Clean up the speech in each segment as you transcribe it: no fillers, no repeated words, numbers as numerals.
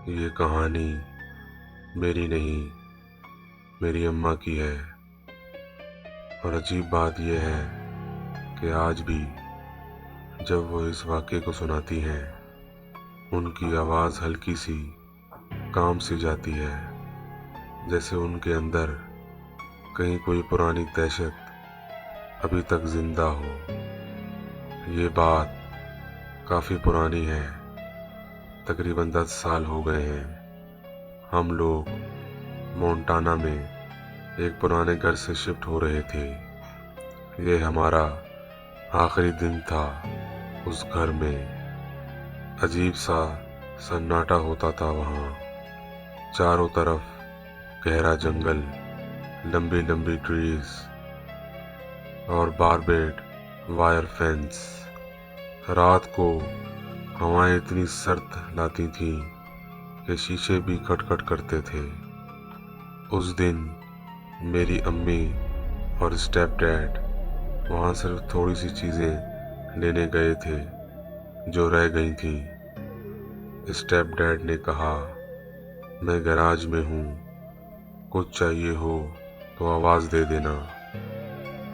ये कहानी मेरी नहीं, मेरी अम्मा की है। और अजीब बात यह है कि आज भी जब वो इस वाक़े को सुनाती हैं, उनकी आवाज़ हल्की सी काम सी जाती है, जैसे उनके अंदर कहीं कोई पुरानी दहशत अभी तक जिंदा हो। ये बात काफ़ी पुरानी है, तकरीबन 10 साल हो गए हैं। हम लोग मोंटाना में एक पुराने घर से शिफ्ट हो रहे थे। ये हमारा आखिरी दिन था उस घर में। अजीब सा सन्नाटा होता था वहाँ। चारों तरफ गहरा जंगल, लंबी लंबी ट्रीज और बारबेड वायर फेंस। रात को हवाएं इतनी सर्द लाती थीं कि शीशे भी खटखट करते थे। उस दिन मेरी अम्मी और स्टेप डैड वहाँ सिर्फ थोड़ी सी चीज़ें लेने गए थे जो रह गई थीं। स्टेप डैड ने कहा, मैं गैराज में हूँ, कुछ चाहिए हो तो आवाज़ दे देना।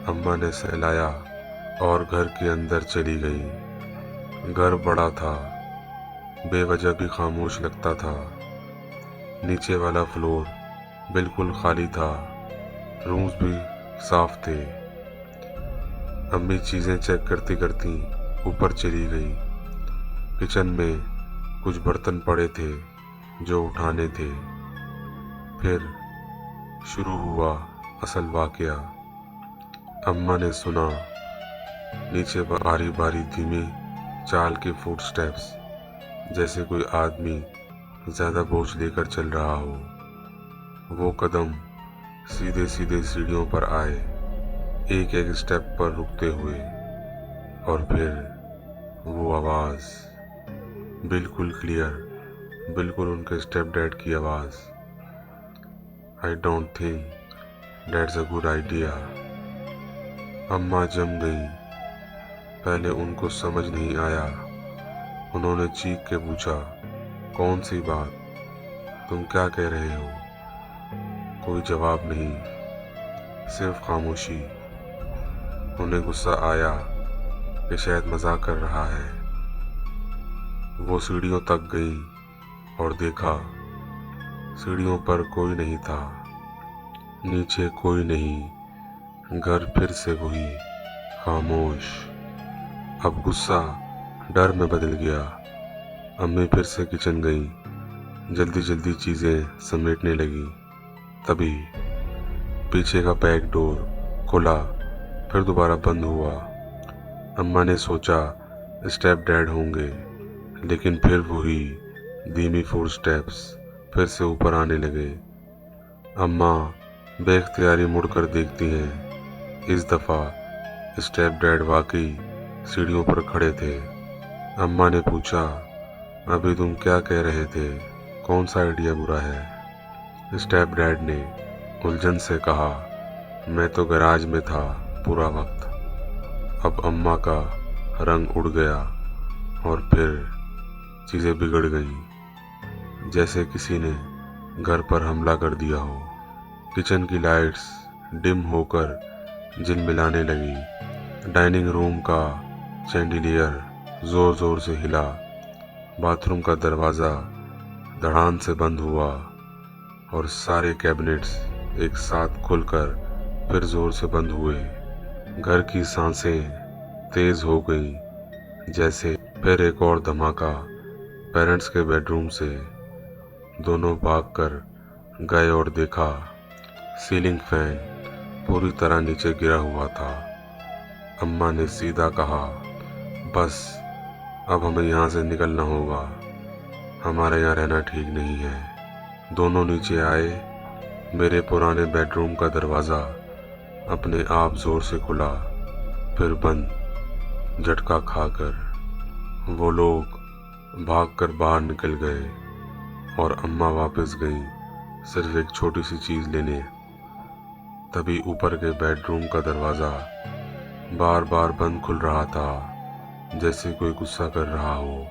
अम्मा ने सहलाया और घर के अंदर चली गई। घर बड़ा था, बेवजह भी खामोश लगता था। नीचे वाला फ्लोर बिल्कुल खाली था, रूम्स भी साफ थे। अम्मी चीज़ें चेक करती करती ऊपर चली गई। किचन में कुछ बर्तन पड़े थे जो उठाने थे। फिर शुरू हुआ असल वाकया। अम्मा ने सुना नीचे बारी बारी धीमी चाल के फुटस्टेप्स, जैसे कोई आदमी ज़्यादा बोझ लेकर चल रहा हो। वो कदम सीधे सीधे सीढ़ियों पर आए, एक एक स्टेप पर रुकते हुए। और फिर वो आवाज़, बिल्कुल क्लियर, बिल्कुल उनके स्टेप डैड की आवाज़। I don't think that's a good idea. अम्मा जम गई। पहले उनको समझ नहीं आया। उन्होंने चीख के पूछा, कौन सी बात? तुम क्या कह रहे हो? कोई जवाब नहीं, सिर्फ खामोशी। उन्हें गुस्सा आया कि शायद मजाक कर रहा है। वो सीढ़ियों तक गई और देखा, सीढ़ियों पर कोई नहीं था, नीचे कोई नहीं। घर फिर से वही खामोश। अब गुस्सा डर में बदल गया। अम्मी फिर से किचन गई, जल्दी जल्दी चीज़ें समेटने लगी। तभी पीछे का बैक डोर खुला, फिर दोबारा बंद हुआ। अम्मा ने सोचा स्टेप डैड होंगे, लेकिन फिर वही धीमी फुट स्टेप्स फिर से ऊपर आने लगे। अम्मा बेख्तियारी मुड़कर देखती हैं। इस दफ़ा स्टेप डैड वाकई सीढ़ियों पर खड़े थे। अम्मा ने पूछा, अभी तुम क्या कह रहे थे? कौन सा आइडिया बुरा है? स्टेप डैड ने उलझन से कहा, मैं तो गैराज में था पूरा वक्त। अब अम्मा का रंग उड़ गया और फिर चीज़ें बिगड़ गईं, जैसे किसी ने घर पर हमला कर दिया हो। किचन की लाइट्स डिम होकर झिलमिलाने लगी। डाइनिंग रूम का चैंडिलियर ज़ोर ज़ोर से हिला। बाथरूम का दरवाज़ा धड़ाम से बंद हुआ और सारे कैबिनेट्स एक साथ खुलकर फिर ज़ोर से बंद हुए। घर की सांसें तेज़ हो गईं, जैसे फिर एक और धमाका। पेरेंट्स के बेडरूम से दोनों भागकर गए और देखा, सीलिंग फैन पूरी तरह नीचे गिरा हुआ था। अम्मा ने सीधा कहा, बस अब हमें यहाँ से निकलना होगा, हमारे यहाँ रहना ठीक नहीं है। दोनों नीचे आए। मेरे पुराने बेडरूम का दरवाज़ा अपने आप ज़ोर से खुला, फिर बंद। झटका खाकर वो लोग भागकर बाहर निकल गए और अम्मा वापस गई सिर्फ एक छोटी सी चीज़ लेने। तभी ऊपर के बेडरूम का दरवाज़ा बार बार बंद खुल रहा था, जैसे कोई गुस्सा कर रहा हो,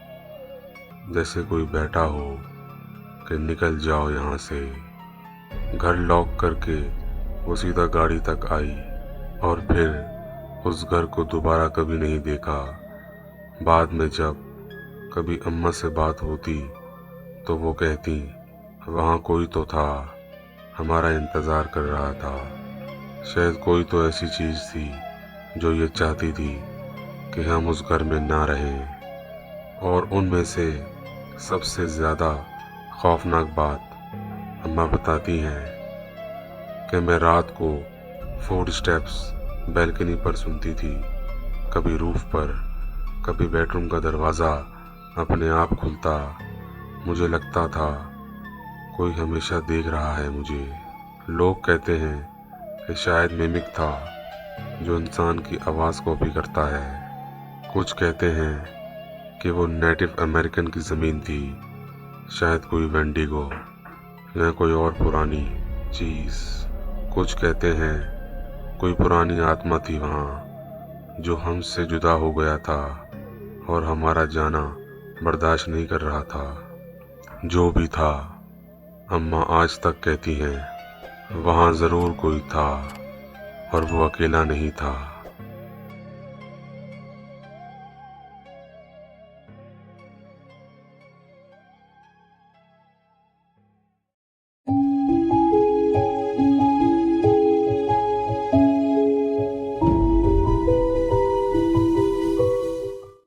जैसे कोई बैठा हो कि निकल जाओ यहाँ से। घर लॉक करके वो सीधा गाड़ी तक आई और फिर उस घर को दोबारा कभी नहीं देखा। बाद में जब कभी अम्मा से बात होती तो वो कहती, वहाँ कोई तो था, हमारा इंतज़ार कर रहा था। शायद कोई तो ऐसी चीज़ थी जो ये चाहती थी कि हम उस घर में ना रहें। और उनमें से सबसे ज़्यादा खौफनाक बात अम्मा बताती हैं कि मैं रात को फुट स्टेप्स बैल्कनी पर सुनती थी, कभी रूफ पर, कभी बेडरूम का दरवाज़ा अपने आप खुलता। मुझे लगता था कोई हमेशा देख रहा है मुझे। लोग कहते हैं कि शायद मिमिक था जो इंसान की आवाज़ कॉपी करता है। कुछ कहते हैं कि वो नेटिव अमेरिकन की ज़मीन थी, शायद कोई वेंडिगो या कोई और पुरानी चीज़। कुछ कहते हैं कोई पुरानी आत्मा थी वहाँ जो हमसे जुदा हो गया था और हमारा जाना बर्दाश्त नहीं कर रहा था। जो भी था, अम्मा आज तक कहती हैं वहाँ ज़रूर कोई था और वो अकेला नहीं था।